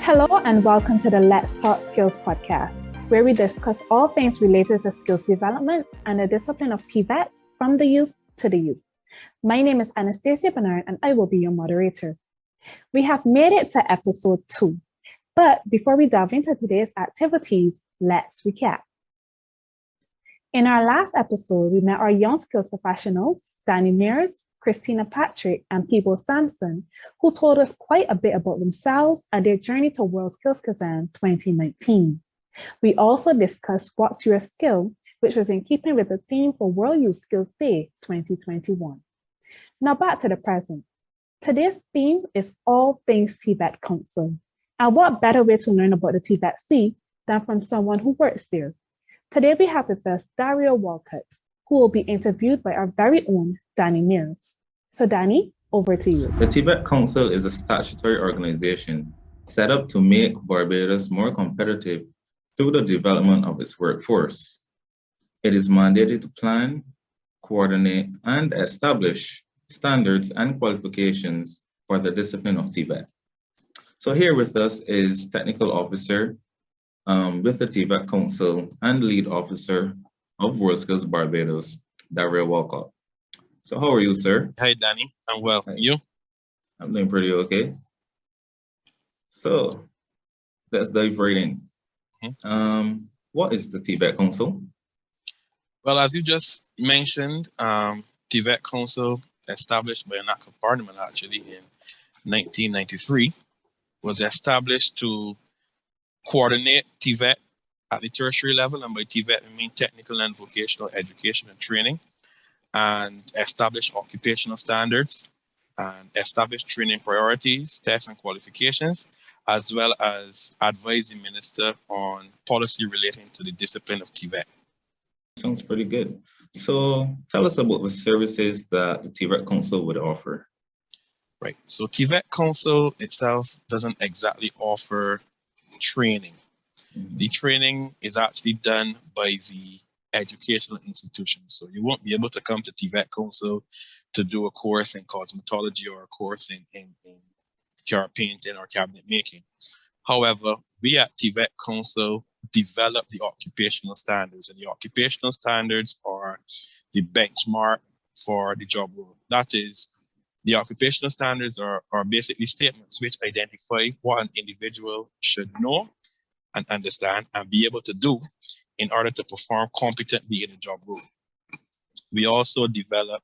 Hello and welcome to the Let's Talk Skills podcast, where we discuss all things related to skills development and the discipline of TVET from the youth to the youth. My name is Anastasia Bernard and I will be your moderator. We have made it to episode 2, but before we dive into today's activities, let's recap. In our last episode, we met our young skills professionals, Danny Mears, Christina Patrick, and Peeble Sampson, who told us quite a bit about themselves and their journey to WorldSkills Kazan 2019. We also discussed What's Your Skill, which was in keeping with the theme for World Youth Skills Day 2021. Now back to the present. Today's theme is all things TVET Council. And what better way to learn about the TVET than from someone who works there? Today we have with us Dario Walcott, who will be interviewed by our very own Danny Mears. So Danny, over to you. The TVET Council is a statutory organization set up to make Barbados more competitive through the development of its workforce. It is mandated to plan, coordinate, and establish standards and qualifications for the discipline of TVET. So here with us is Technical Officer with the TVET Council and Lead Officer of WorldSkills Barbados, Dario Walcott. So how are you, sir? Hi, Danny. I'm well. Hi. You? I'm doing pretty okay. So let's dive right in. What is the TVET Council? Well, as you just mentioned, TVET Council, established by an act of parliament actually in 1993, was established to coordinate TVET at the tertiary level, and by TVET I mean technical and vocational education and training, and establish occupational standards and establish training priorities, tests and qualifications, as well as advise the minister on policy relating to the discipline of TVET. Sounds pretty good. So tell us about the services that the TVET Council would offer. Right. So TVET Council itself doesn't exactly offer training. The training is actually done by the educational institutions. So you won't be able to come to TVET Council to do a course in cosmetology or a course in car painting or cabinet making. However, we at TVET Council develop the occupational standards, and the occupational standards are the benchmark for the job role. That is, the occupational standards are basically statements which identify what an individual should know and understand and be able to do in order to perform competently in a job role. We also develop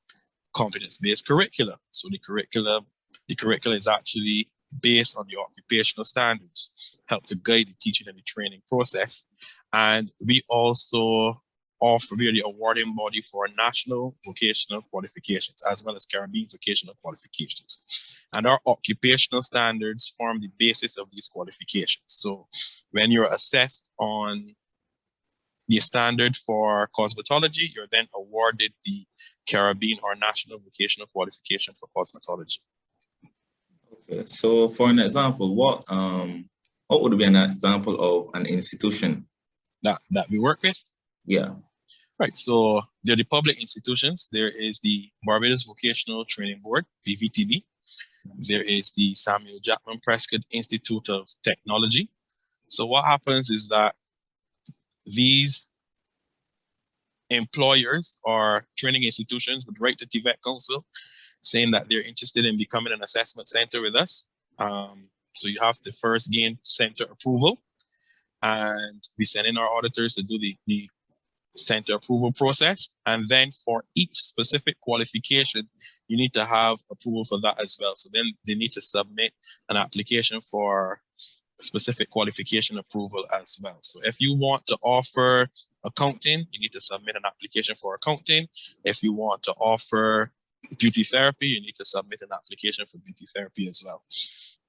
competence-based curricula. So the curricula is actually based on the occupational standards, help to guide the teaching and the training process. And we also offer, we are the awarding body for national vocational qualifications, as well as Caribbean vocational qualifications. And our occupational standards form the basis of these qualifications. So when you're assessed on the standard for cosmetology, you're then awarded the Caribbean or national vocational qualification for cosmetology. Okay, so for an example, what would be an example of an institution that we work with? Yeah. Right, so there are the public institutions. There is the Barbados Vocational Training Board, BVTB. There is the Samuel Jackman Prescott Institute of Technology. So what happens is that these employers or training institutions would write to TVET Council saying that they're interested in becoming an assessment center with us. So you have to first gain center approval, and we send in our auditors to do the center approval process. And then for each specific qualification, you need to have approval for that as well. So then they need to submit an application for specific qualification approval as well. So if you want to offer accounting, you need to submit an application for accounting. If you want to offer beauty therapy, you need to submit an application for beauty therapy as well.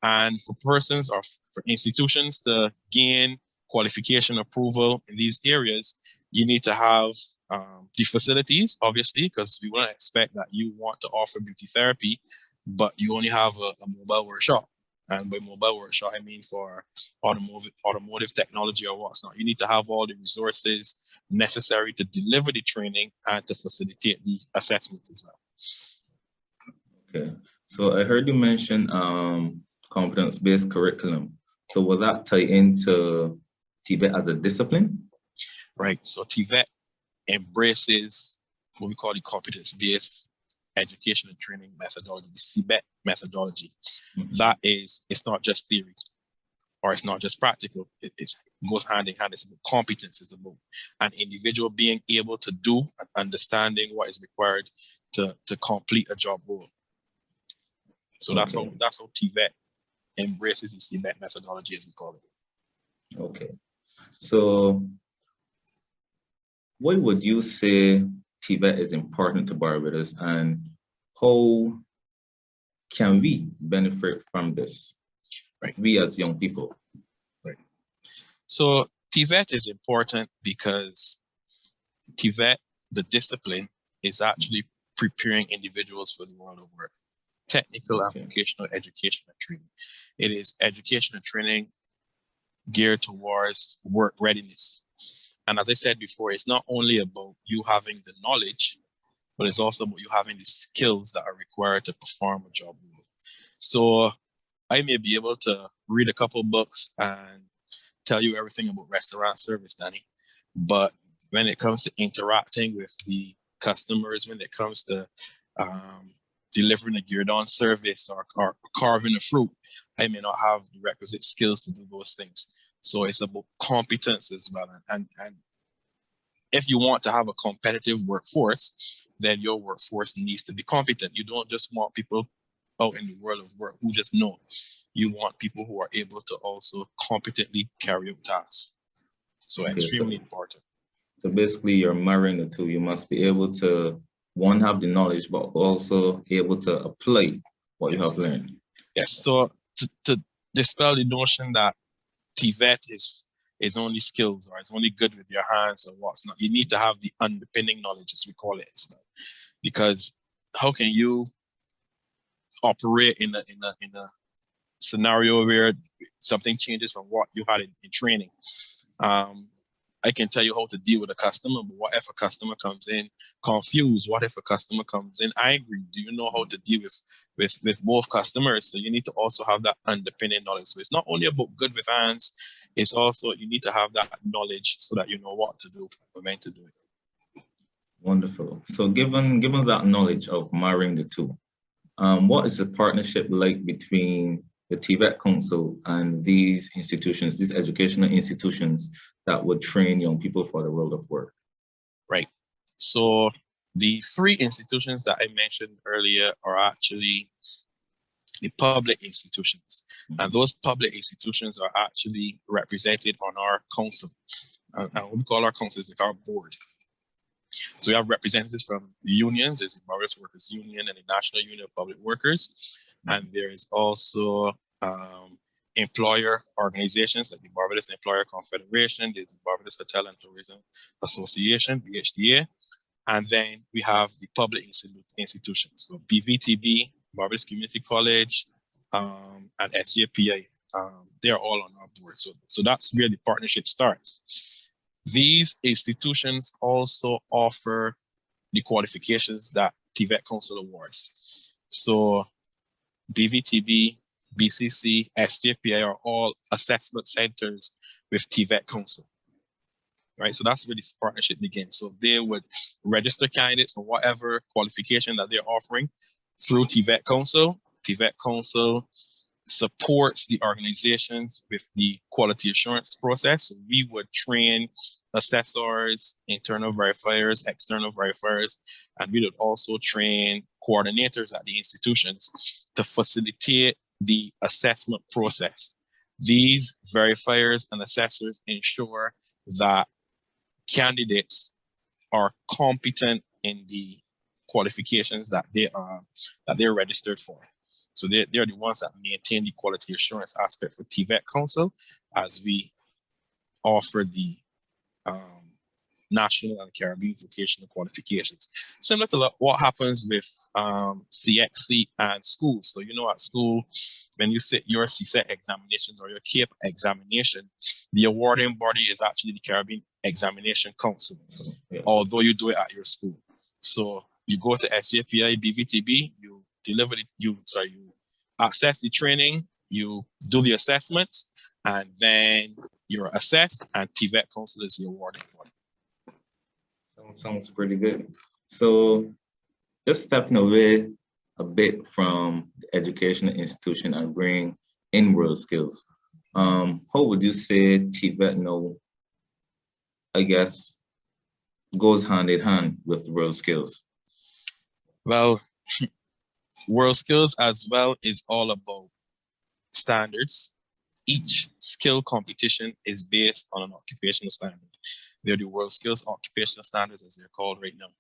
And for persons or for institutions to gain qualification approval in these areas, you need to have the facilities, obviously, because we wouldn't expect that you want to offer beauty therapy, but you only have a mobile workshop. And by mobile workshop, I mean for automotive technology or what's not. You need to have all the resources necessary to deliver the training and to facilitate these assessments as well. Okay, so I heard you mention competence-based curriculum. So will that tie into TVET as a discipline? Right. So TVET embraces what we call the competence-based education and training methodology, the CBET methodology. That is, it's not just theory or it's not just practical. It goes hand in hand. It's about competence. It's about an individual being able to do and understanding what is required to complete a job role. So that's how TVET embraces the CBET methodology, as we call it. Okay. So why would you say TVET is important to Barbados, and how can we benefit from this? Right. We as young people. Right. So TVET is important because TVET, the discipline, is actually preparing individuals for the world of work. Technical and vocational education and training. It is education and training geared towards work readiness. And as I said before, it's not only about you having the knowledge, but it's also about you having the skills that are required to perform a job role. So I may be able to read a couple books and tell you everything about restaurant service, Danny. But when it comes to interacting with the customers, when it comes to delivering a geared-on service or carving a fruit, I may not have the requisite skills to do those things. So it's about competence as well. And if you want to have a competitive workforce, then your workforce needs to be competent. You don't just want people out in the world of work who just know. You want people who are able to also competently carry out tasks. So extremely important. So basically you're marrying the two. You must be able to, one, have the knowledge, but also able to apply what you have learned. Yes, so to dispel the notion that TVET is only skills or it's only good with your hands or what's not, you need to have the underpinning knowledge, as we call it, as well. Because how can you operate in a scenario where something changes from what you had in training? I can tell you how to deal with a customer, but what if a customer comes in confused? What if a customer comes in angry? Do you know how to deal with both customers? So you need to also have that underpinning knowledge. So it's not only about good with hands, it's also you need to have that knowledge so that you know what to do and when to do it. Wonderful. So given that knowledge of marrying the two, what is the partnership like between the TVET Council and these institutions, these educational institutions that would train young people for the world of work? Right. So the three institutions that I mentioned earlier are actually the public institutions. And those public institutions are actually represented on our council. And what we call our council is like our board. So we have representatives from the unions, there's the Barbados Workers Union and the National Union of Public Workers. And there is also employer organizations like the Barbados Employer Confederation, there's the Barbados Hotel and Tourism Association, BHTA. And then we have the public institutions, so BVTB, Barbados Community College, and SJPI. They're all on our board. So that's where the partnership starts. These institutions also offer the qualifications that TVET Council awards. So BVTB, BCC, SJPI are all assessment centers with TVET Council. Right, so that's where this partnership begins. So they would register candidates for whatever qualification that they're offering through TVET Council. TVET Council supports the organizations with the quality assurance process. So we would train assessors, internal verifiers, external verifiers, and we would also train coordinators at the institutions to facilitate the assessment process. These verifiers and assessors ensure that candidates are competent in the qualifications that they're registered for. So they're the ones that maintain the quality assurance aspect for TVET Council as we offer the national and Caribbean vocational qualifications. Similar to what happens with CXC and schools. So, you know, at school, when you sit your CSET examinations or your CAPE examination, the awarding body is actually the Caribbean Examination Council, although you do it at your school. So you go to SJPI, BVTB, you deliver you assess the training, you do the assessments, and then you're assessed, and TVET Council is the awarding body. Sounds pretty good. So just stepping away a bit from the educational institution and bring in WorldSkills. How would you say TVET now, I guess, goes hand in hand with WorldSkills? Well, WorldSkills as well is all about standards. Each skill competition is based on an occupational standard. They're the WorldSkills occupational standards, as they're called right now.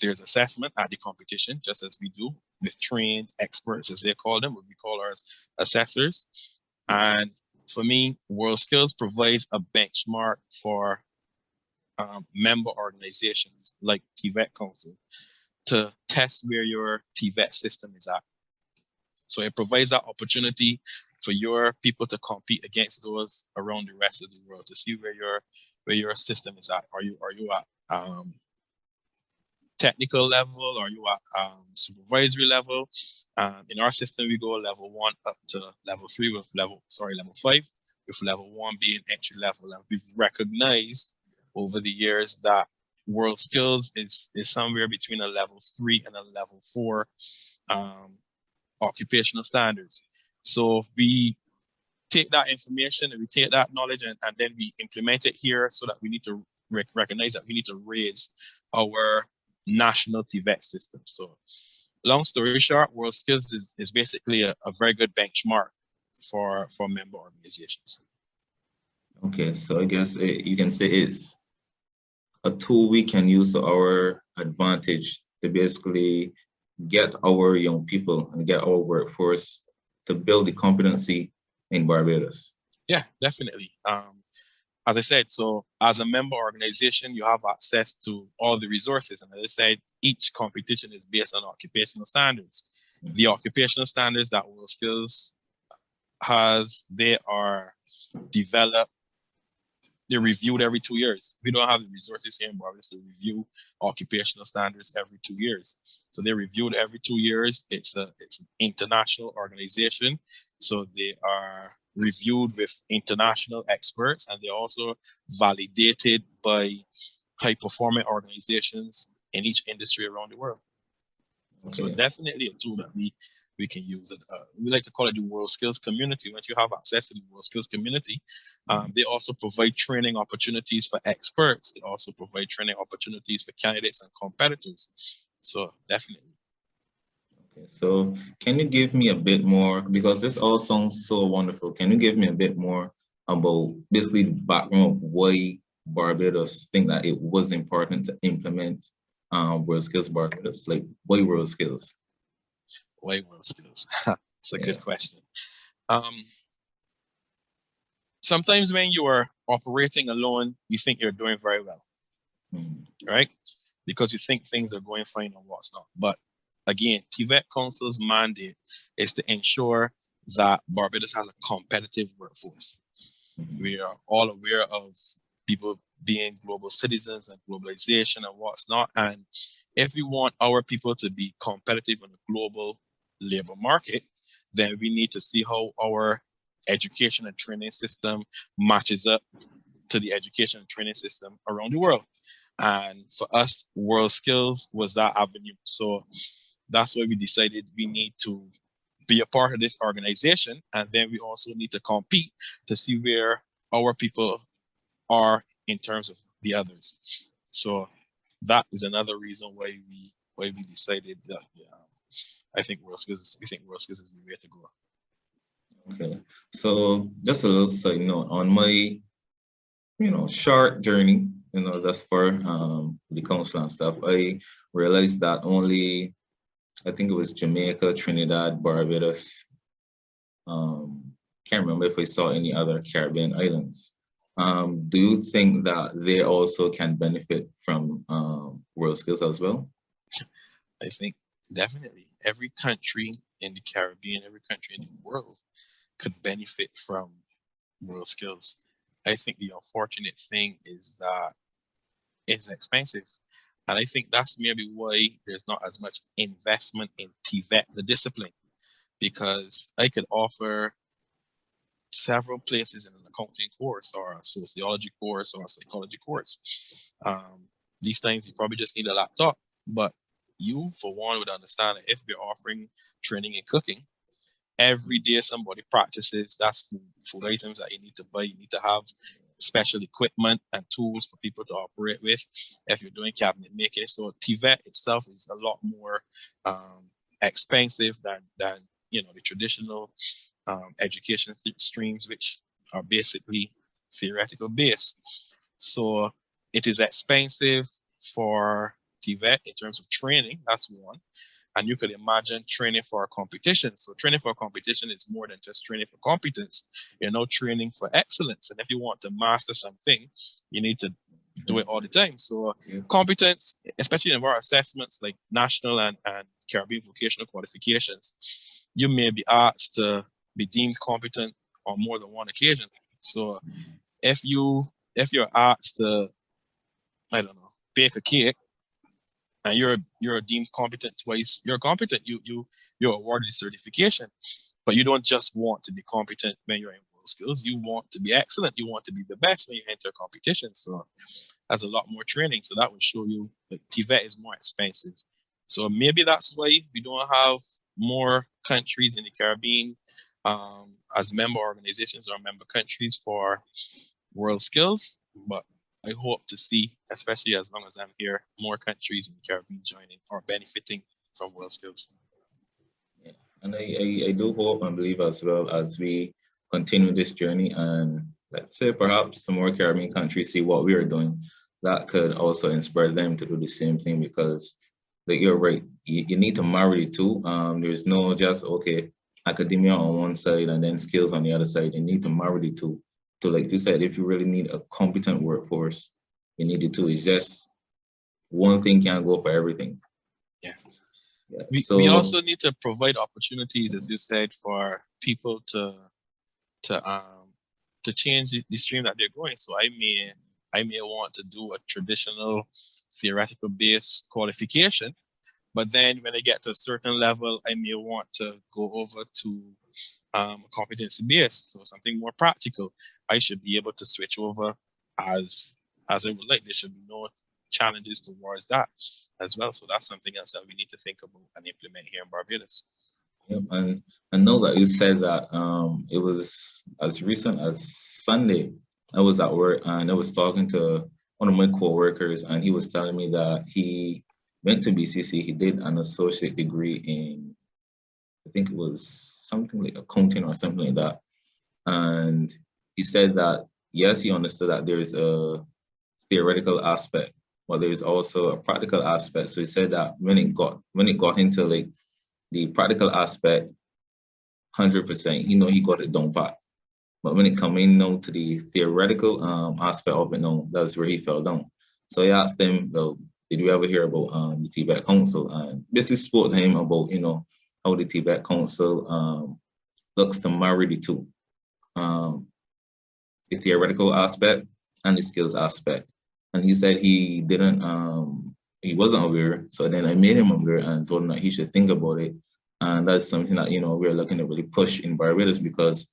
There's assessment at the competition, just as we do with trained experts, as they call them, what we call our assessors. And for me, WorldSkills provides a benchmark for member organizations like TVET Council to test where your TVET system is at. So it provides that opportunity for your people to compete against those around the rest of the world to see where your system is at. Are you at technical level? Are you at supervisory level? In our system, we go level 1 up to level 3 with level 5, with level 1 being entry level. And we've recognized over the years that WorldSkills is somewhere between a level 3 and a level 4 occupational standards. So we take that information and we take that knowledge and then we implement it here, so that we need to recognize that we need to raise our national TVET system. So long story short, WorldSkills is basically a very good benchmark for member organizations. Okay, so I guess you can say it's a tool we can use to our advantage to basically get our young people and get our workforce to build the competency in Barbados. Yeah, definitely. As I said, so as a member organization, you have access to all the resources. And as I said, each competition is based on occupational standards. Mm-hmm. The occupational standards that WorldSkills has, they are developed, they're reviewed every 2 years. We don't have the resources here in Barbados to review occupational standards every 2 years. So they're reviewed every 2 years. It's an international organization. So they are reviewed with international experts, and they're also validated by high-performing organizations in each industry around the world. Okay. So definitely a tool that we can use it. We like to call it the WorldSkills community. Once you have access to the WorldSkills community, they also provide training opportunities for experts. They also provide training opportunities for candidates and competitors. So definitely. Okay, so can you give me a bit more, because this all sounds so wonderful. Can you give me a bit more about basically the background of why Barbados think that it was important to implement WorldSkills Barbados? Like, why WorldSkills? Why WorldSkills? It's a good question. Sometimes when you are operating alone, you think you're doing very well, right? Because you think things are going fine and what's not. But again, TVET Council's mandate is to ensure that Barbados has a competitive workforce. We are all aware of people being global citizens and globalization and what's not. And if we want our people to be competitive in a global labor market, then we need to see how our education and training system matches up to the education and training system around the world. And for us, WorldSkills was that avenue. So that's why we decided we need to be a part of this organization. And then we also need to compete to see where our people are in terms of the others. So that is another reason why we decided that we think WorldSkills is the way to go. Okay, so just a little side note on my short journey, thus far, the council and stuff, I realized that only, I think it was Jamaica, Trinidad, Barbados. Can't remember if I saw any other Caribbean islands. Do you think that they also can benefit from WorldSkills as well? I think definitely every country in the Caribbean, every country in the world could benefit from WorldSkills. I think the unfortunate thing is that it's expensive. And I think that's maybe why there's not as much investment in TVET, the discipline, because I could offer several places in an accounting course or a sociology course or a psychology course. These times you probably just need a laptop, but you, for one, would understand that if we're offering training in cooking, every day somebody practices. That's food items that you need to buy. You need to have special equipment and tools for people to operate with if you're doing cabinet making. So TVET itself is a lot more expensive than the traditional education streams, which are basically theoretical based. So it is expensive for TVET in terms of training. That's one. And you could imagine training for a competition. So training for a competition is more than just training for competence. You're now training for excellence. And if you want to master something, you need to do it all the time. So competence, especially in our assessments like national and Caribbean vocational qualifications, you may be asked to be deemed competent on more than one occasion. So if you're asked to, I don't know, bake a cake, and you're deemed competent twice, you're competent. You're awarded certification, but you don't just want to be competent when you're in WorldSkills. You want to be excellent. You want to be the best when you enter a competition. So that's a lot more training. So that will show you that TVET is more expensive. So maybe that's why we don't have more countries in the Caribbean as member organizations or member countries for WorldSkills, but I hope to see, especially as long as I'm here, more countries in the Caribbean joining or benefiting from WorldSkills. Yeah. And I do hope and believe as well as we continue this journey and let's say perhaps some more Caribbean countries see what we are doing, that could also inspire them to do the same thing because like you're right, you need to marry the two. There's no just, okay, academia on one side and then skills on the other side. You need to marry the two. So like you said, if you really need a competent workforce, you need the two. It's just one thing can't go for everything. Yeah. We also need to provide opportunities, as you said, for people to change the stream that they're going. So I may want to do a traditional theoretical based qualification, but then when I get to a certain level, I may want to go over to competency based, so something more practical. I should be able to switch over as I would like. There should be no challenges towards that as well. So that's something else that we need to think about and implement here in Barbados. Yep, and I know that you said that it was as recent as Sunday. I was at work and I was talking to one of my co-workers and he was telling me that he went to BCC. He did an associate degree in, I think it was something like accounting or something like that. And he said that, yes, he understood that there is a theoretical aspect, but there's also a practical aspect. So he said that when it got into like the practical aspect, 100%, he got it done pat. But when it come in now to the theoretical aspect of it now, that's where he fell down. So I asked him, well, did you ever hear about the TVET Council? And basically spoke to him about, how the TVET Council looks to marry the two, the theoretical aspect and the skills aspect. And he said he didn't, he wasn't aware. So then I made him aware and told him that he should think about it. And that's something that, we're looking to really push in Barbados because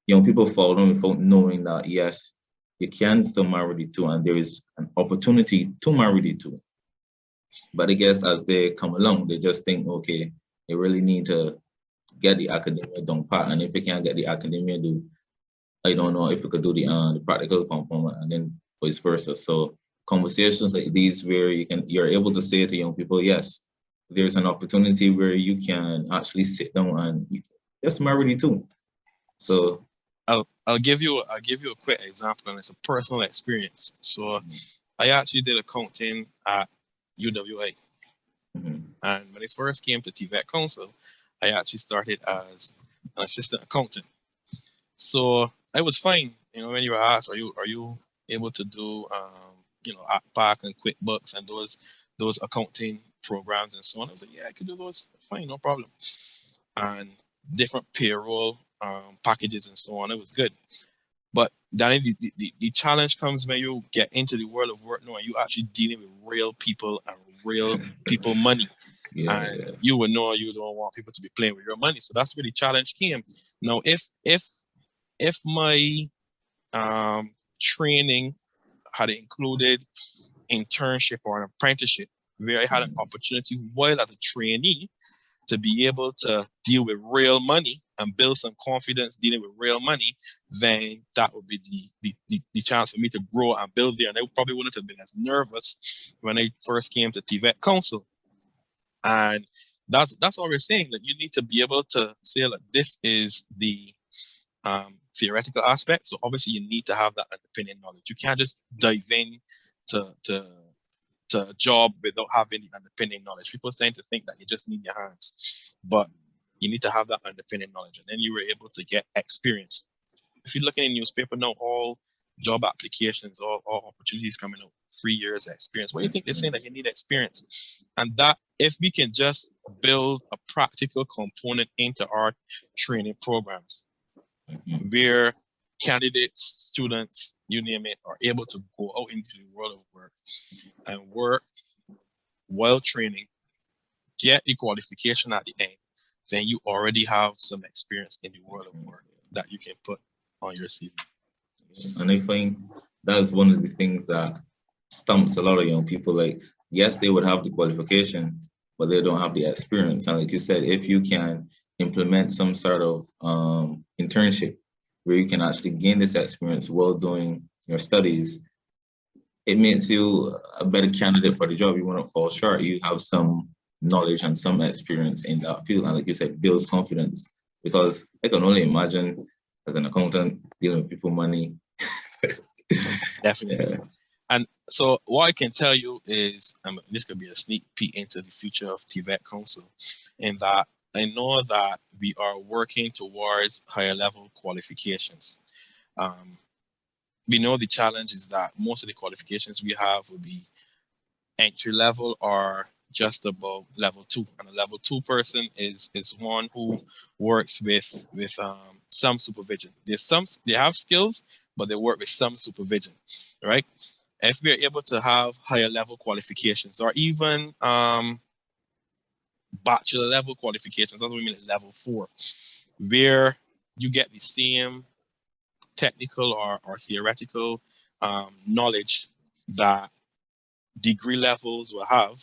young people fall down without knowing that, yes, you can still marry the two and there is an opportunity to marry the two. But I guess as they come along, they just think, okay, they really need to get the academia done pat. And if you can't get the academia done, I don't know if you could do the practical component and then vice versa. So conversations like these where you're able to say to young people, yes, there's an opportunity where you can actually sit down and just marry the two. So I'll give you a quick example, and it's a personal experience. So I actually did accounting at UWI. And when I first came to TVET Council, I actually started as an assistant accountant. So I was fine. When you were asked, are you able to do ACPAC and QuickBooks and those accounting programs and so on? I was like, yeah, I could do those. Fine, no problem. And different payroll packages and so on. It was good. But then the challenge comes when you get into the world of work now and you actually dealing with real people and real people money. You would know you don't want people to be playing with your money. So that's where the challenge came. Now, if if my training had included internship or an apprenticeship, where I had an opportunity while as a trainee to be able to deal with real money and build some confidence dealing with real money, then that would be the chance for me to grow and build there. And I probably wouldn't have been as nervous when I first came to TVET Council. And that's all we're saying. That you need to be able to say, like, this is the theoretical aspect. So obviously you need to have that underpinning knowledge. You can't just dive in to a job without having the underpinning knowledge. People tend to think that you just need your hands, but you need to have that underpinning knowledge, and then you were able to get experience. If you're looking in newspaper now, all job applications, all opportunities coming out, 3 years experience. What do you think they're saying that you need experience? And that if we can just build a practical component into our training programs, where candidates, students, you name it, are able to go out into the world of work and work while training, get the qualification at the end, then you already have some experience in the world of work that you can put on your CV. And I think that's one of the things that stumps a lot of young people. Like, yes, they would have the qualification, but they don't have the experience. And like you said, if you can implement some sort of internship where you can actually gain this experience while doing your studies, it makes you a better candidate for the job. You won't fall short. You have some knowledge and some experience in that field. And like you said, builds confidence. Because I can only imagine as an accountant dealing with people money. Definitely. Yeah. And so what I can tell you is, this could be a sneak peek into the future of TVET Council, in that I know that we are working towards higher level qualifications. We know the challenge is that most of the qualifications we have will be entry level or just above level 2, and a level 2 person is one who works with some supervision. They have skills, but they work with some supervision, right? If we are able to have higher level qualifications, or even bachelor level qualifications, that's what we mean level 4, where you get the same technical or theoretical knowledge that degree levels will have,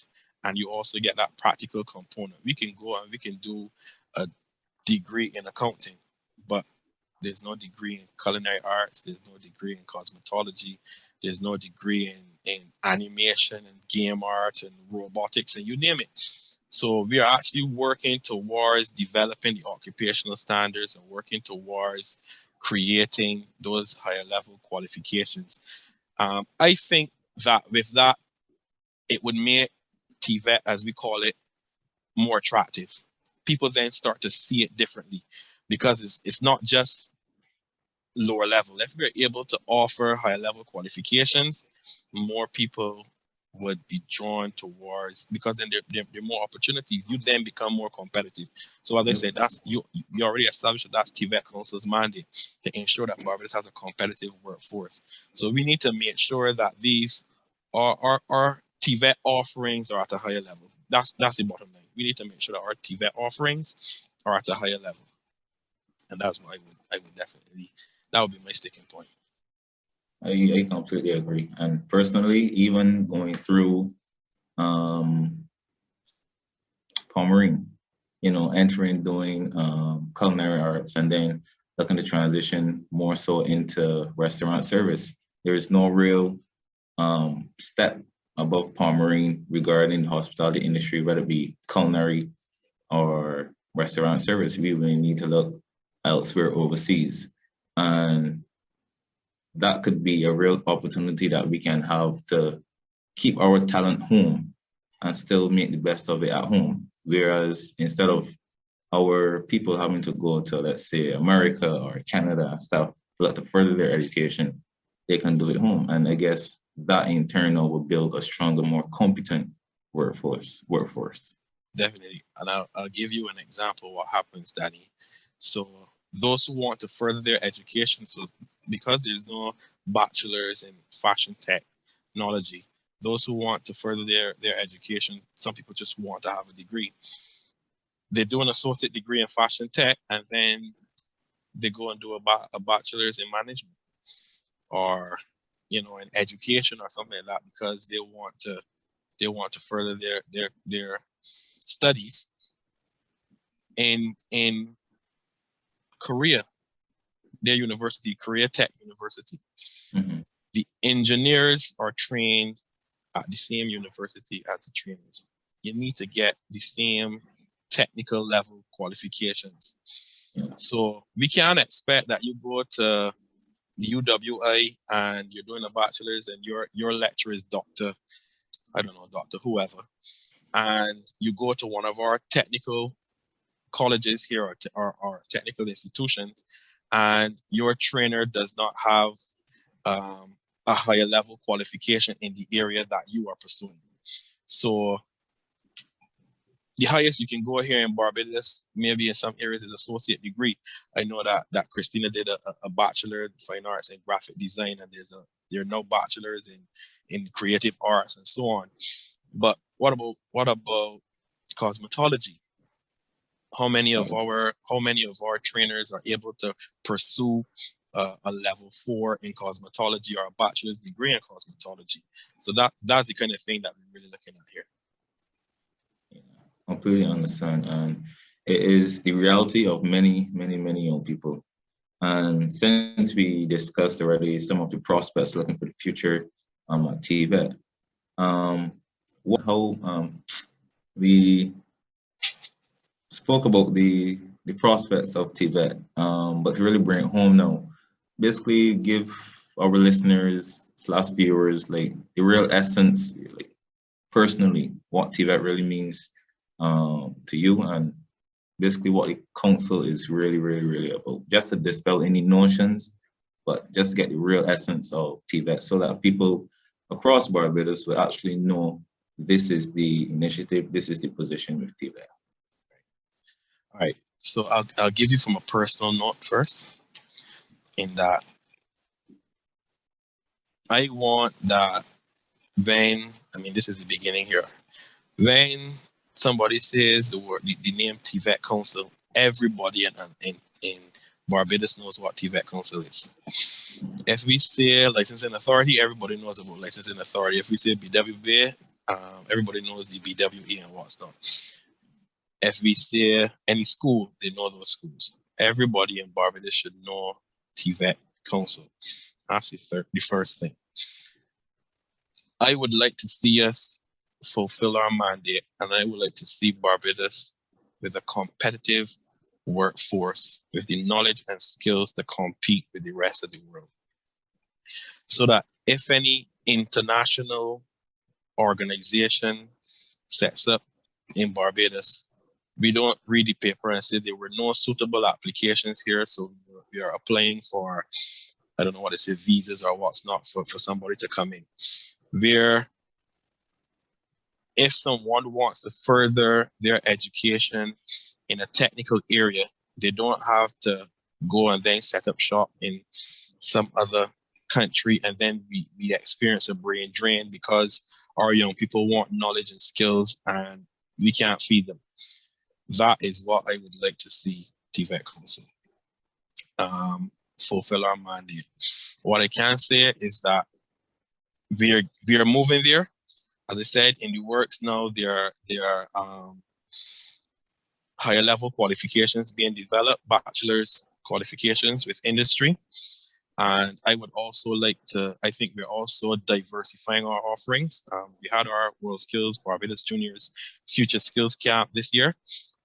and you also get that practical component. We can go and we can do a degree in accounting, but there's no degree in culinary arts, there's no degree in cosmetology, there's no degree in animation and game art and robotics and you name it. So we are actually working towards developing the occupational standards and working towards creating those higher level qualifications. I think that with that, it would make TVET, as we call it, more attractive. People then start to see it differently, because it's not just lower level. If we're able to offer higher level qualifications, more people would be drawn towards, because then there are more opportunities. You then become more competitive. So as I said, that's you already established that that's TVET Council's mandate, to ensure that Barbados has a competitive workforce. So we need to make sure that these our TVET offerings are at a higher level. That's the bottom line. We need to make sure that our TVET offerings are at a higher level, and that's what I would definitely, that would be my sticking point. I completely agree. And personally, even going through Palmerine, entering, doing culinary arts, and then looking to transition more so into restaurant service, there is no real step above Palmerine regarding the hospitality industry, whether it be culinary or restaurant service. We really need to look elsewhere overseas. And that could be a real opportunity that we can have to keep our talent home and still make the best of it at home. Whereas instead of our people having to go to, let's say, America or Canada and stuff to further their education, they can do it home. And I guess that in turn will build a stronger, more competent workforce. Definitely. And I'll give you an example of what happens, Danny. So those who want to further their education, so because there's no bachelor's in fashion technology, those who want to further their education, some people just want to have a degree. They do an associate degree in fashion tech, and then they go and do a bachelor's in management or, you know, in education or something like that, because they want to further their studies in Korea, their university, Korea Tech University. Mm-hmm. The engineers are trained at the same university as the trainers. You need to get the same technical level qualifications. Yeah. So we can't expect that you go to the UWI and you're doing a bachelor's and your lecturer is Dr. I don't know, Dr. whoever, and you go to one of our technical colleges here or technical institutions, and your trainer does not have a higher level qualification in the area that you are pursuing. So the highest you can go here in Barbados, maybe in some areas, is associate degree. I know that Christina did a bachelor in fine arts and graphic design, and there are no bachelors in creative arts and so on. But what about cosmetology? How many of our trainers are able to pursue a level 4 in cosmetology or a bachelor's degree in cosmetology? So that's the kind of thing that we're really looking at here. Completely understand, and it is the reality of many young people. And since we discussed already some of the prospects looking for the future at TVET, we spoke about the prospects of TVET, but to really bring it home now, basically give our listeners / viewers like the real essence, like personally, what TVET really means to you, and basically what the council is really about, just to dispel any notions, but just get the real essence of TVET so that people across Barbados will actually know this is the initiative, this is the position with TVET. All right, so I'll give you from a personal note first, in that I want that this is the beginning here. When somebody says the name TVET Council, everybody in Barbados knows what TVET Council is. If we say licensing authority, everybody knows about licensing authority. If we say BWA, everybody knows the BWA and what's not. If we say any school, they know those schools. Everybody in Barbados should know TVET Council. That's the first thing. I would like to see us fulfill our mandate, and I would like to see Barbados with a competitive workforce with the knowledge and skills to compete with the rest of the world. So that if any international organization sets up in Barbados, we don't read the paper and say there were no suitable applications here, so we are applying for, I don't know what to say, visas or what's not for somebody to come in. Where if someone wants to further their education in a technical area, they don't have to go and then set up shop in some other country, and then we experience a brain drain because our young people want knowledge and skills and we can't feed them. That is what I would like to see TVET Council fulfill our mandate. What I can say is that we are moving there. As I said, in the works now, there are higher level qualifications being developed, bachelor's qualifications with industry. And I would also like to, I think we're also diversifying our offerings. We had our WorldSkills Barbados Juniors Future Skills Camp this year.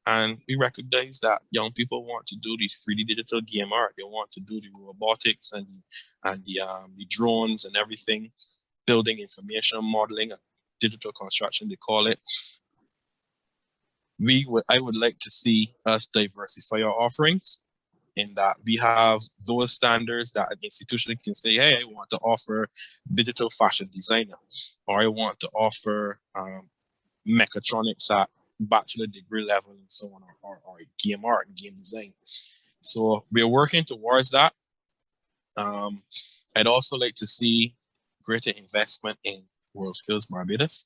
And we recognize that young people want to do the 3D digital game art. They want to do the robotics and the drones and everything, building information modeling and digital construction, they call it. I would like to see us diversify our offerings, in that we have those standards that an institution can say, hey, I want to offer digital fashion designer, or I want to offer mechatronics at bachelor degree level and so on, or game art and game design. So we're working towards that. I'd also like to see greater investment in WorldSkills Barbados.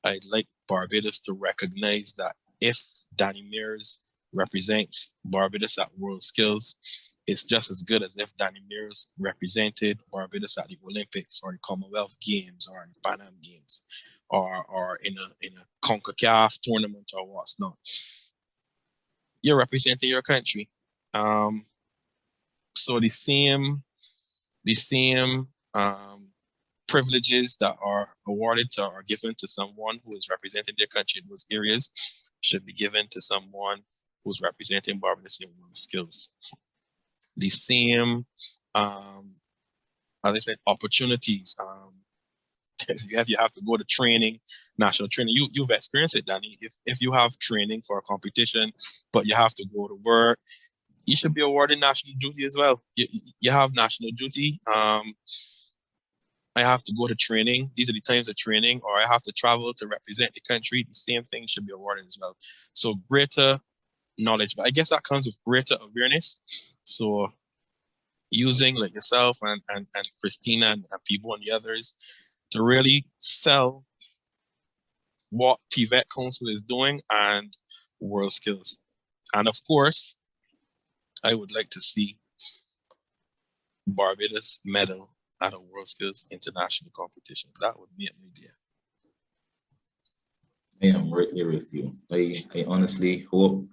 I'd like Barbados to recognize that if Danny Mears represents Barbados at WorldSkills, it's just as good as if Danny Mears represented Barbados at the Olympics or the Commonwealth Games or the Pan Am Games or in a CONCACAF tournament or what's not. You're representing your country. So the same privileges that are awarded to or given to someone who is representing their country in those areas should be given to someone who's representing Barbados in WorldSkills. The same, as I said, opportunities. You have to go to training, national training. You've experienced it, Danny. If you have training for a competition, but you have to go to work, you should be awarded national duty as well. You have national duty. I have to go to training. These are the times of training, or I have to travel to represent the country. The same thing should be awarded as well. So greater knowledge, but I guess that comes with greater awareness. So using like yourself and Christina and people and the others to really sell what TVET Council is doing and WorldSkills. And of course, I would like to see Barbados medal at a WorldSkills international competition. That would be an idea. I am right here with you. I honestly hope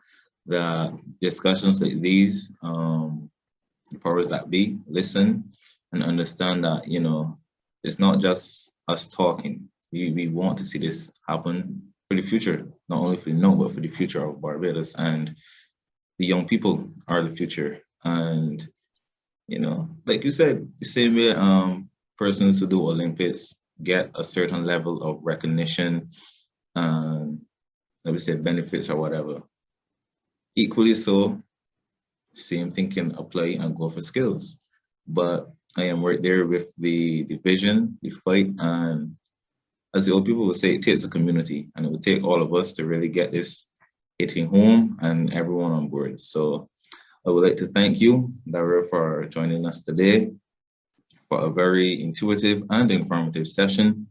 that discussions like these, the powers that be, listen and understand that, you know, it's not just us talking. We want to see this happen for the future, not only for the now, but for the future of Barbados. And the young people are the future. And you know, like you said, the same way persons who do Olympics get a certain level of recognition and let me say benefits or whatever. Equally so, same thing can apply and go for skills. But I am right there with the vision, the fight, and as the old people would say, it takes a community, and it would take all of us to really get this hitting home and everyone on board. So I would like to thank you, Dario, for joining us today for a very intuitive and informative session.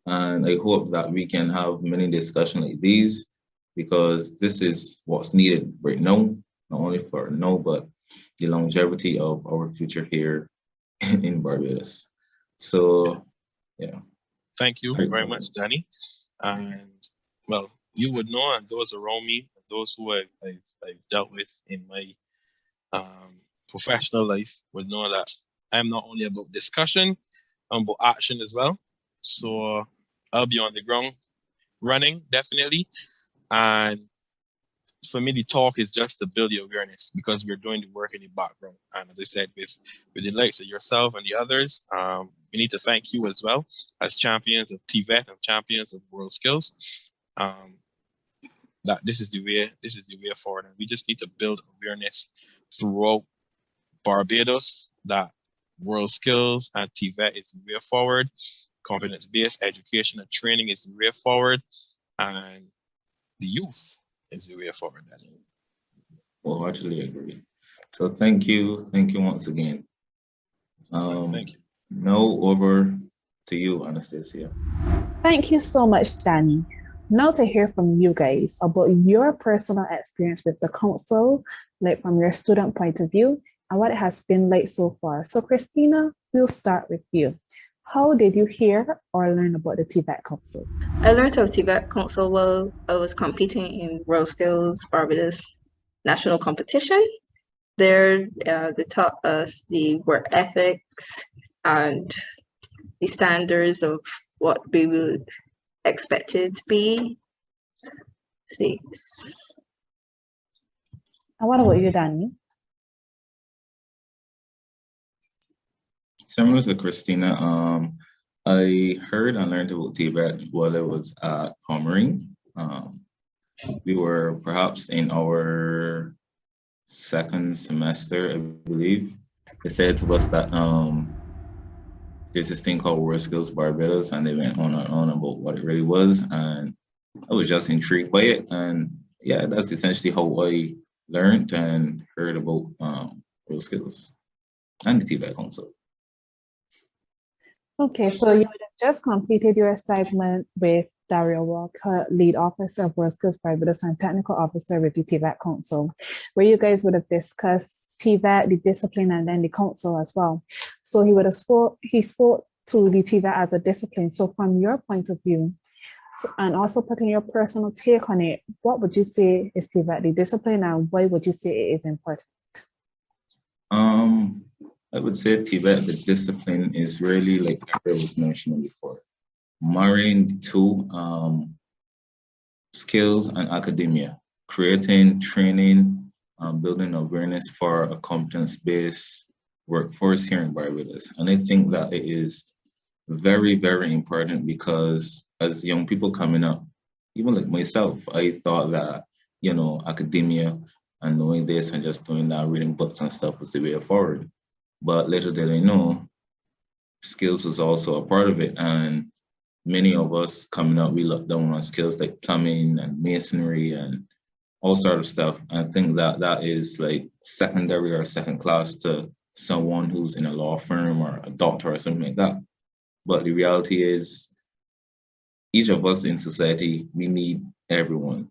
And I hope that we can have many discussions like these because this is what's needed right now, not only for now, but the longevity of our future here in Barbados. So, yeah. Thank you very much, Danny. And well, you would know, and those around me, those who I've dealt with in my professional life would know that I'm not only about discussion, I'm about action as well. So I'll be on the ground running, definitely. And for me, the talk is just to build the awareness because we're doing the work in the background. And as I said, with the likes of yourself and the others, we need to thank you as well as champions of TVET and champions of WorldSkills. That this is the way forward. And we just need to build awareness throughout Barbados that WorldSkills and TVET is the way forward. Confidence-based education and training is the way forward. And the youth is the way forward. Wholeheartedly agree. So thank you once again. Thank you. Now over to you, Anastasia. Thank you so much, Danny. Now to hear from you guys about your personal experience with the council, like from your student point of view, and what it has been like so far. So Christina, we'll start with you. How did you hear or learn about the TVET Council? I learned of TVET Council while I was competing in WorldSkills Barbados national competition. There, they taught us the work ethics and the standards of what we would expect it to be. Thanks. And what about you, Danny? Similar to Christina, I heard and learned about TVET while I was at Pommering. We were perhaps in our second semester, I believe. They said to us that there's this thing called WorldSkills Barbados, and they went on and on about what it really was, and I was just intrigued by it. And yeah, that's essentially how I learned and heard about WorldSkills and the TVET Council. Okay, so you would have just completed your assignment with Dario Walcott, Lead Officer of WorldSkills Barbados and Technical Officer with the TVET Council, where you guys would have discussed TVET, the discipline, and then the council as well. So he spoke to the TVET as a discipline. So from your point of view, and also putting your personal take on it, what would you say is TVET, the discipline, and why would you say it is important? I would say TVET, the discipline, is really, like I was mentioning before, marrying the two, skills and academia, creating training, building awareness for a competence-based workforce here in Barbados. And I think that it is very, very important because as young people coming up, even like myself, I thought that, academia and knowing this and just doing that, reading books and stuff was the way forward. But little did I know, skills was also a part of it. And many of us coming up, we looked down on skills like plumbing and masonry and all sort of stuff. I think that that is like secondary or second class to someone who's in a law firm or a doctor or something like that. But the reality is, each of us in society, we need everyone.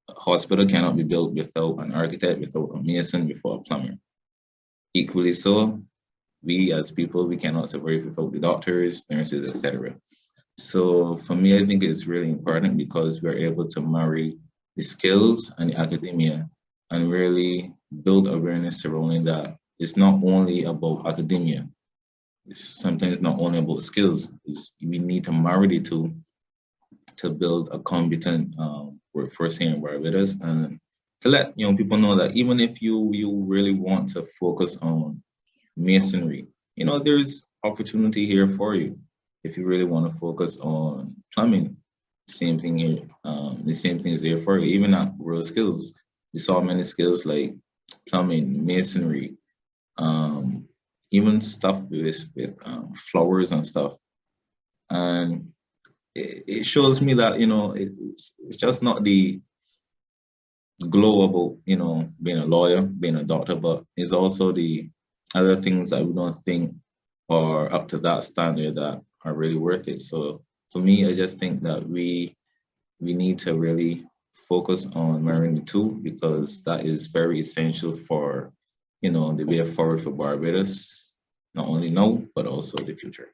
A hospital cannot be built without an architect, without a mason, without a plumber. Equally so, we as people, we cannot survive without the doctors, nurses, etc. So for me, I think it's really important because we're able to marry the skills and the academia and really build awareness surrounding that. It's not only about academia. It's sometimes not only about skills. We need to marry the two to build a competent workforce here in Barbados, and to let people know that even if you really want to focus on masonry, there's opportunity here for you. If you really want to focus on plumbing, same thing here. The same thing is there for you. Even at WorldSkills, we saw many skills like plumbing, masonry, even stuff with flowers and stuff. And it shows me that it's just not the glow about being a lawyer, being a doctor, but it's also the other things that we don't think are up to that standard that are really worth it. So for me, I just think that we need to really focus on marrying the two because that is very essential for the way forward for Barbados, not only now but also the future.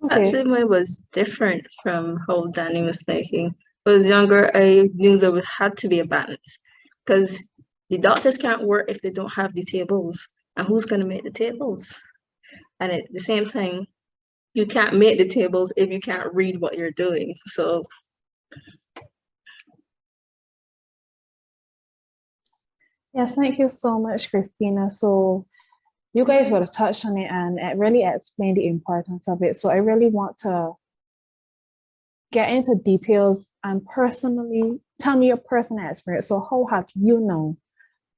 Okay. Actually, mine was different from how Danny was thinking. When I was younger, I knew there had to be a balance because the doctors can't work if they don't have the tables. And who's going to make the tables? And at the same time, you can't make the tables if you can't read what you're doing. So Yes, thank you so much, Christina. So you guys would have touched on it and it really explained the importance of it. So I really want to get into details and personally tell me your personal experience. So how have you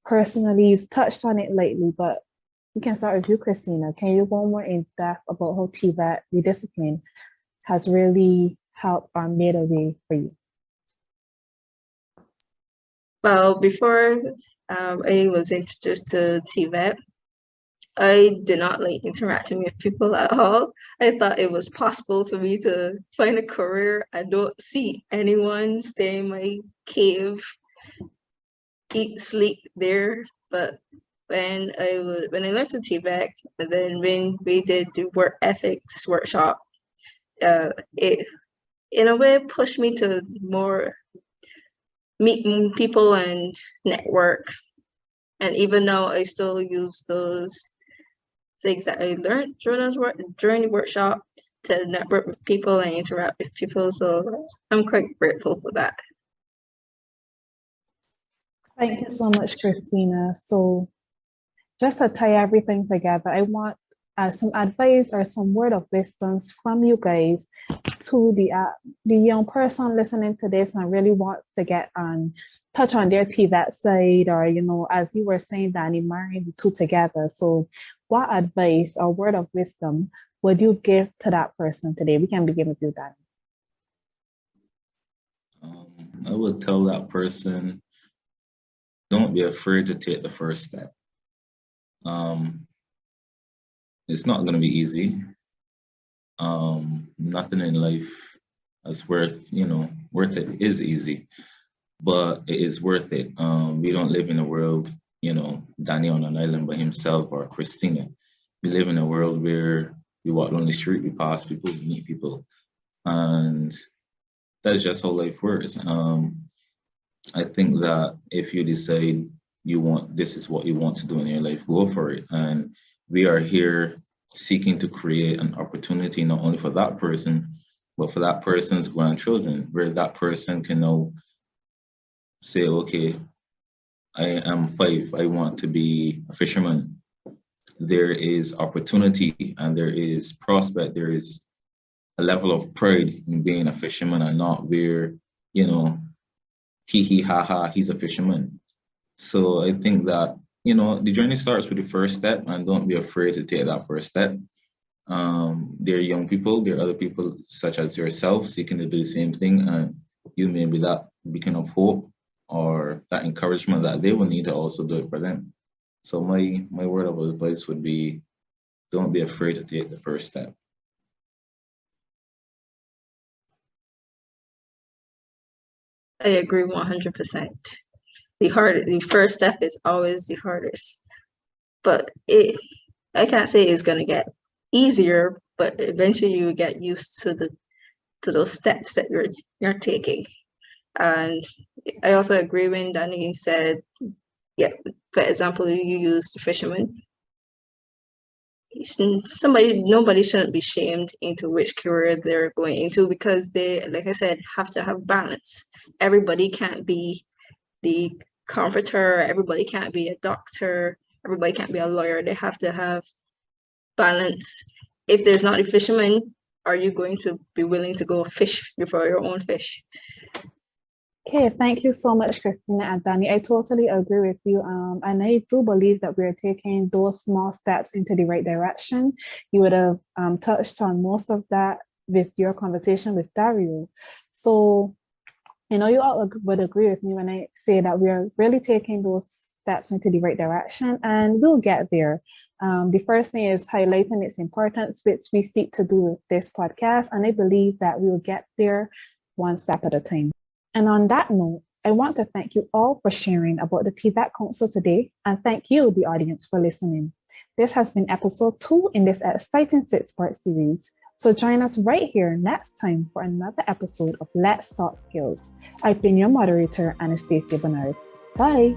personally, you've touched on it lately, but we can start with you, Christina. Can you go more in depth about how TVET, the discipline, has really helped or made a way for you? Well, before I was introduced to TVET, I did not like interacting with people at all. I thought it was possible for me to find a career. I don't see anyone stay in my cave, eat, sleep there. But when I learned to TVET, and then when we did the work ethics workshop, it in a way pushed me to more meet people and network. And even now, I still use those things that I learned during the workshop to network with people and interact with people. So I'm quite grateful for that. Thank you so much, Christina. So just to tie everything together, I want some advice or some word of wisdom from you guys to the young person listening to this and really wants to get on touch on their TVET side, or as you were saying, Danny, marrying the two together. So what advice or word of wisdom would you give to that person today? We can begin with you, Danny. I would tell that person, don't be afraid to take the first step. It's not going to be easy. Nothing in life, it's worth it. It is easy, but it is worth it. We don't live in a world, Danny on an island by himself or Christina. We live in a world where we walk on the street, we pass people, we meet people, and that's just how life works. I think that if you decide this is what you want to do in your life, go for it. And we are here seeking to create an opportunity not only for that person, but for that person's grandchildren, where that person can now say, okay, I am 5, I want to be a fisherman. There is opportunity and there is prospect, there is a level of pride in being a fisherman and not where, hee ha ha, he's a fisherman. So I think that, the journey starts with the first step, and don't be afraid to take that first step. There are young people, there are other people such as yourself seeking to do the same thing, and you may be that beacon of hope or that encouragement that they will need to also do it for them. So my word of advice would be, don't be afraid to take the first step. I agree 100%. The first step is always the hardest, but I can't say it's gonna get easier, but eventually you get used to those steps that you're taking. And I also agree when Danny said, yeah, for example, you use the fisherman. Nobody shouldn't be shamed into which career they're going into, because they, like I said, have to have balance. Everybody can't be the comforter, everybody can't be a doctor, everybody can't be a lawyer. They have to have balance. If there's not a fisherman, are you going to be willing to go fish before your own fish? Okay, thank you so much, Christina and Danny. I totally agree with you. And I do believe that we're taking those small steps into the right direction. You would have touched on most of that with your conversation with Dario. So, you all would agree with me when I say that we're really taking those steps into the right direction, and we'll get there. The first thing is highlighting its importance, which we seek to do with this podcast. And I believe that we'll get there one step at a time. And on that note, I want to thank you all for sharing about the TVET Council today, and thank you, the audience, for listening. This has been episode 2 in this exciting 6-part series. So join us right here next time for another episode of Let's Talk Skills. I've been your moderator, Anastasia Bernard. Bye.